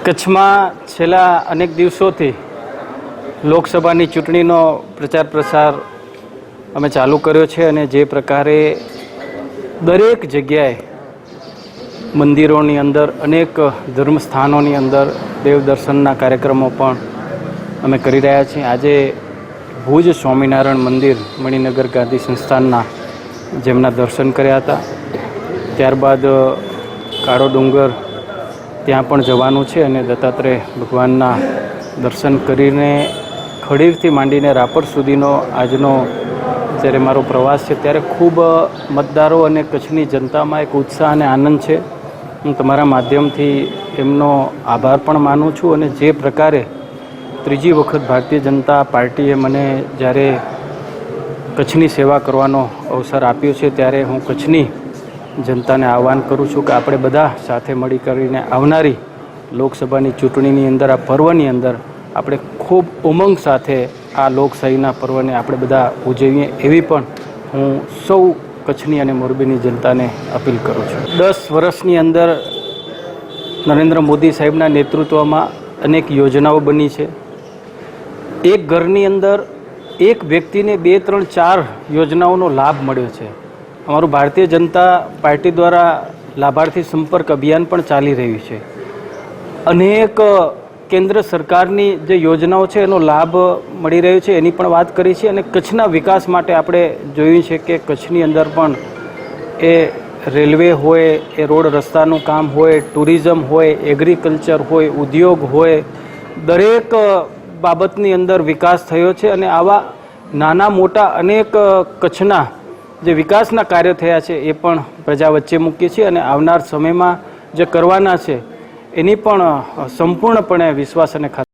કચ્છમાં છેલ્લા અનેક દિવસોથી લોકસભાની ચૂંટણીનો પ્રચાર પ્રસાર અમે ચાલુ કર્યો છે અને જે પ્રકારે દરેક જગ્યાએ મંદિરોની અંદર અનેક ધર્મસ્થાનોની અંદર દેવદર્શનના કાર્યક્રમો પણ અમે કરી રહ્યા છીએ। આજે ભુજ સ્વામિનારાયણ મંદિર મણિનગર ગાંધી સંસ્થાનના જેમના દર્શન કર્યા હતા, ત્યારબાદ કાળો ડુંગર ત્યાં પણ જવાનું છે અને દત્તાત્રેય ભગવાનના દર્શન કરીને ખડીરથી માંડીને રાપર સુધીનો આજનો જ્યારે મારો પ્રવાસ છે ત્યારે ખૂબ મતદારો અને કચ્છની જનતામાં એક ઉત્સાહ અને આનંદ છે। હું તમારા માધ્યમથી એમનો આભાર પણ માનું છું અને જે પ્રકારે ત્રીજી વખત ભારતીય જનતા પાર્ટીએ મને જ્યારે કચ્છની સેવા કરવાનો અવસર આપ્યો છે ત્યારે હું કચ્છની જનતાને આહ્વાન કરું છું કે આપણે બધા સાથે મળી કરીને આવનારી લોકસભાની ચૂંટણીની અંદર આ પર્વની અંદર આપણે ખૂબ ઉમંગ સાથે આ લોકશાહીના પર્વને આપણે બધા ઉજવીએ એવી પણ હું સૌ કચ્છની અને મોરબીની જનતાને અપીલ કરું છું। 10 વર્ષની અંદર નરેન્દ્ર મોદી સાહેબના નેતૃત્વમાં અનેક યોજનાઓ બની છે। એક ઘરની અંદર એક વ્યક્તિને 2, 3, 4 યોજનાઓનો લાભ મળ્યો છે। અમારું ભારતીય જનતા પાર્ટી દ્વારા લાભાર્થી સંપર્ક અભિયાન પણ ચાલી રહ્યું છે। અનેક કેન્દ્ર સરકારની જે યોજનાઓ છે એનો લાભ મળી રહ્યો છે એની પણ વાત કરી છે અને કચ્છના વિકાસ માટે આપણે જોયું છે કે કચ્છની અંદર પણ એ રેલવે હોય, એ રોડ રસ્તાનું કામ હોય, ટુરિઝમ હોય, એગ્રીકલ્ચર હોય, ઉદ્યોગ હોય, દરેક બાબતની અંદર વિકાસ થયો છે અને આવા નાના મોટા અનેક કચ્છના જે વિકાસના કાર્યો થયા છે એ પણ પ્રજા વચ્ચે મૂકીએ છીએ અને આવનાર સમયમાં જે કરવાના છે એની પણ સંપૂર્ણપણે વિશ્વાસ અને ખાતરી